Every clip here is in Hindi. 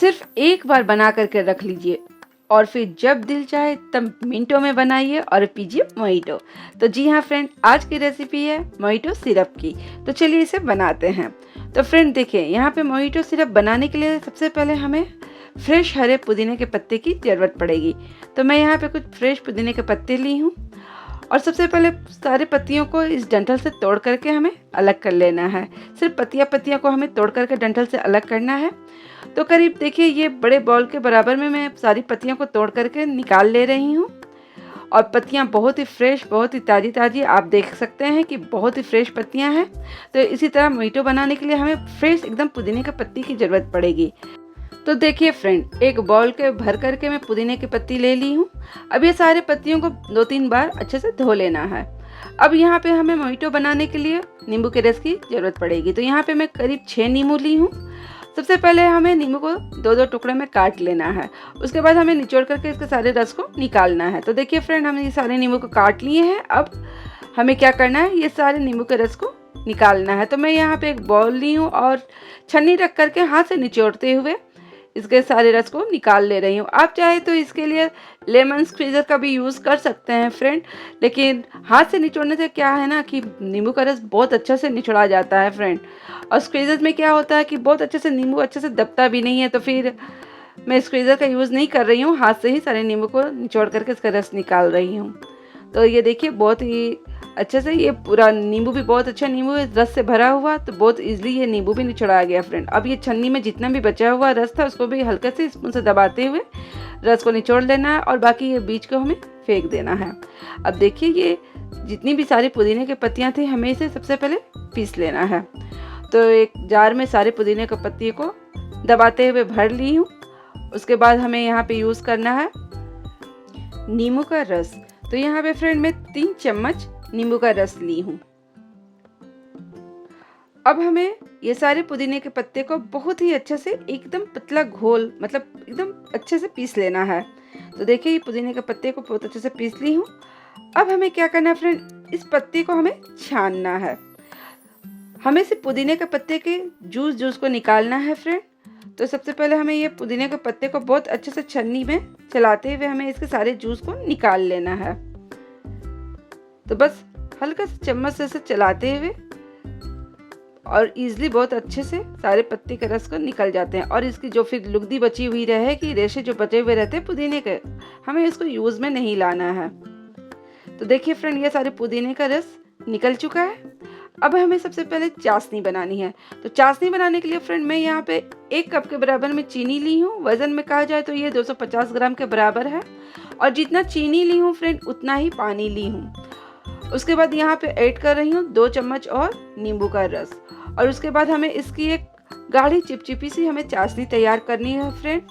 सिर्फ एक बार बना करके रख लीजिए और फिर जब दिल चाहे तब मिनटों में बनाइए और पीजिए मोहितो। तो जी हाँ फ्रेंड, आज की रेसिपी है मोहितो सिरप की। तो चलिए इसे बनाते हैं। तो फ्रेंड देखिए, यहाँ पे मोहितो सिरप बनाने के लिए सबसे पहले हमें फ्रेश हरे पुदीने के पत्ते की ज़रूरत पड़ेगी। तो मैं यहाँ पे कुछ फ्रेश पुदीने के पत्ते ली हूँ और सबसे पहले सारे पत्तियों को इस डंठल से तोड़ करके हमें अलग कर लेना है। सिर्फ पत्तियाँ को हमें तोड़ करके डंठल से अलग करना है। तो करीब देखिए, ये बड़े बाउल के बराबर में मैं सारी पत्तियों को तोड़ करके निकाल ले रही हूँ। और पत्तियाँ बहुत ही फ्रेश, बहुत ही ताज़ी ताज़ी, आप देख सकते हैं कि बहुत ही फ्रेश पत्तियाँ हैं। तो इसी तरह मोहितो बनाने के लिए हमें फ्रेश एकदम पुदीने की पत्ती की ज़रूरत पड़ेगी। तो देखिए फ्रेंड, एक बाउल के भर करके मैं पुदीने की पत्ती ले ली हूँ। अब ये सारे पत्तियों को 2-3 बार अच्छे से धो लेना है। अब यहाँ पे हमें मोहितो बनाने के लिए नींबू के रस की ज़रूरत पड़ेगी। तो यहाँ पे मैं करीब 6 नींबू ली हूँ। सबसे पहले हमें नींबू को 2-2 टुकड़े में काट लेना है। उसके बाद हमें निचोड़ करके इसके सारे रस को निकालना है। तो देखिए फ्रेंड, हमने ये सारे नींबू को काट लिए हैं। अब हमें क्या करना है, ये सारे नींबू के रस को निकालना है। तो मैं यहाँ पे एक बाउल ली हूँ और छन्नी रख करके हाथ से निचोड़ते हुए इसके सारे रस को निकाल ले रही हूँ। आप चाहे तो इसके लिए लेमन स्क्वीज़र का भी यूज़ कर सकते हैं फ्रेंड, लेकिन हाथ से निचोड़ने से क्या है ना कि नींबू का रस बहुत अच्छा से निचोड़ा जाता है फ्रेंड। और स्क्वीज़र में क्या होता है कि बहुत अच्छे से नींबू अच्छे से दबता भी नहीं है। तो फिर मैं स्क्वीज़र का यूज़ नहीं कर रही हूँ, हाथ से ही सारे नींबू को निचोड़ करके इसका रस निकाल रही हूँ। तो ये देखिए, बहुत ही अच्छे से ये पूरा नींबू भी बहुत अच्छा नींबू है, रस से भरा हुआ, तो बहुत इजीली ये नींबू भी निचोड़ा गया फ्रेंड। अब ये छन्नी में जितना भी बचा हुआ रस था उसको भी हल्के से स्पून से दबाते हुए रस को निचोड़ लेना है और बाकी ये बीज को हमें फेंक देना है। अब देखिए, ये जितनी भी सारी पुदीने की पत्तियाँ थी हमें इसे सबसे पहले पीस लेना है। तो एक जार में सारे पुदीने की पत्ती को दबाते हुए भर ली हूँ। उसके बाद हमें यहाँ पे यूज़ करना है नींबू का रस। तो यहाँ पे फ्रेंड मैं 3 चम्मच नींबू का रस ली हूँ। अब हमें ये सारे पुदीने के पत्ते को बहुत ही अच्छे से एकदम पतला घोल, मतलब एकदम अच्छे से पीस लेना है। तो देखिए, ये पुदीने के पत्ते को बहुत अच्छे से पीस ली हूँ। अब हमें क्या करना है फ्रेंड, इस पत्ते को हमें छानना है। हमें सिर्फ पुदीने के पत्ते के जूस को निकालना है फ्रेंड। तो सबसे पहले हमें ये पुदीने के पत्ते को बहुत अच्छे से छन्नी में चलाते हुए हमें इसके सारे जूस को निकाल लेना है। तो बस हल्का से चम्मच से चलाते हुए और इजीली बहुत अच्छे से सारे पत्ते के रस को निकल जाते हैं। और इसकी जो फिर लुगदी बची हुई रहेगी, रेशे जो बचे हुए रहते हैं पुदीने के, हमें इसको यूज़ में नहीं लाना है। तो देखिए फ्रेंड, ये सारे पुदीने का रस निकल चुका है। अब हमें सबसे पहले चाशनी बनानी है। तो चाशनी बनाने के लिए फ्रेंड मैं यहाँ पे 1 कप के बराबर में चीनी ली हूँ। वज़न में कहा जाए तो ये 250 ग्राम के बराबर है। और जितना चीनी ली हूँ फ्रेंड, उतना ही पानी ली हूँ। उसके बाद यहाँ पे ऐड कर रही हूँ 2 चम्मच और नींबू का रस। और उसके बाद हमें इसकी एक गाढ़ी चिपचिपी सी हमें चाशनी तैयार करनी है फ्रेंड।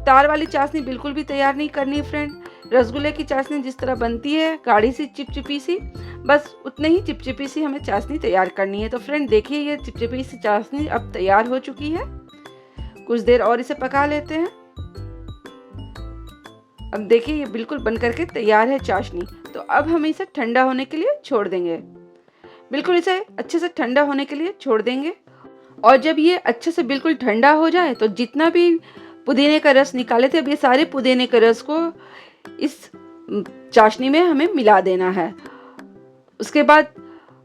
तार वाली चाशनी बिल्कुल भी तैयार नहीं करनी है फ्रेंड। रसगुल्ले की चाशनी जिस तरह बनती है, गाढ़ी सी चिपचिपी सी, बस उतने ही चिपचिपी सी हमें चाशनी तैयार करनी है। तो फ्रेंड देखिए, ये चिपचिपी सी चाशनी अब तैयार हो चुकी है। कुछ देर और इसे पका लेते हैं। अब देखिए, ये बिल्कुल बन करके तैयार है चाशनी। तो अब हम इसे ठंडा होने के लिए छोड़ देंगे। बिल्कुल इसे अच्छे से ठंडा होने के लिए छोड़ देंगे। और जब ये अच्छे से बिल्कुल ठंडा हो जाए तो जितना भी पुदीने का रस निकाले थे, अब ये सारे पुदीने के रस को इस चाशनी में हमें मिला देना है। उसके बाद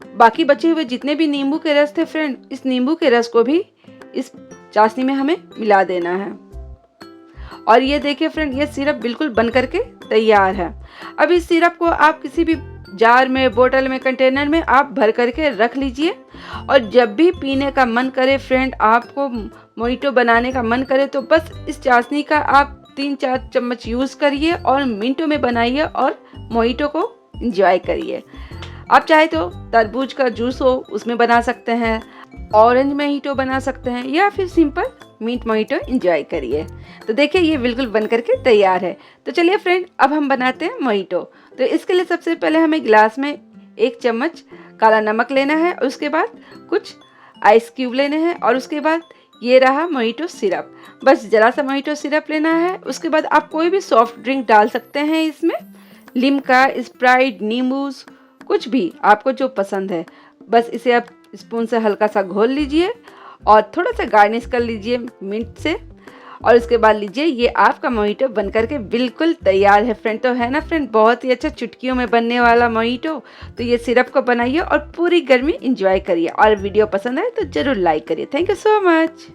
बाकी बचे हुए जितने भी नींबू के रस थे फ्रेंड, इस नींबू के रस को भी इस चाशनी में हमें मिला देना है। और ये देखिए फ्रेंड, ये सिरप बिल्कुल बन करके तैयार है। अब इस सिरप को आप किसी भी जार में, बोतल में, कंटेनर में आप भर करके रख लीजिए। और जब भी पीने का मन करे फ्रेंड, आपको मोहितो बनाने का मन करे, तो बस इस चाशनी का आप 3-4 चम्मच यूज़ करिए और मिनटों में बनाइए और मोहितो को एंजॉय करिए। आप चाहे तो तरबूज का जूस हो उसमें बना सकते हैं, ऑरेंज मोहितो बना सकते हैं, या फिर सिंपल मिंट मोहितो एंजॉय करिए। तो देखिए, ये बिल्कुल बन करके तैयार है। तो चलिए फ्रेंड, अब हम बनाते हैं मोहितो। तो इसके लिए सबसे पहले हमें गिलास में 1 चम्मच काला नमक लेना है। उसके बाद कुछ आइस क्यूब लेने हैं और उसके बाद ये रहा मोहितो सिरप। बस जरा सा मोहितो सिरप लेना है। उसके बाद आप कोई भी सॉफ्ट ड्रिंक डाल सकते हैं इसमें, लिम्का, स्प्राइट, नींबूस, कुछ भी आपको जो पसंद है। बस इसे आप स्पून से हल्का सा घोल लीजिए और थोड़ा सा गार्निश कर लीजिए मिंट से। और उसके बाद लीजिए ये आपका मोहितो बन करके बिल्कुल तैयार है फ्रेंड। तो है ना फ्रेंड, बहुत ही अच्छा चुटकियों में बनने वाला मोहितो। तो ये सिरप को बनाइए और पूरी गर्मी इंजॉय करिए, और वीडियो पसंद आए तो जरूर लाइक करिए। Thank you so much.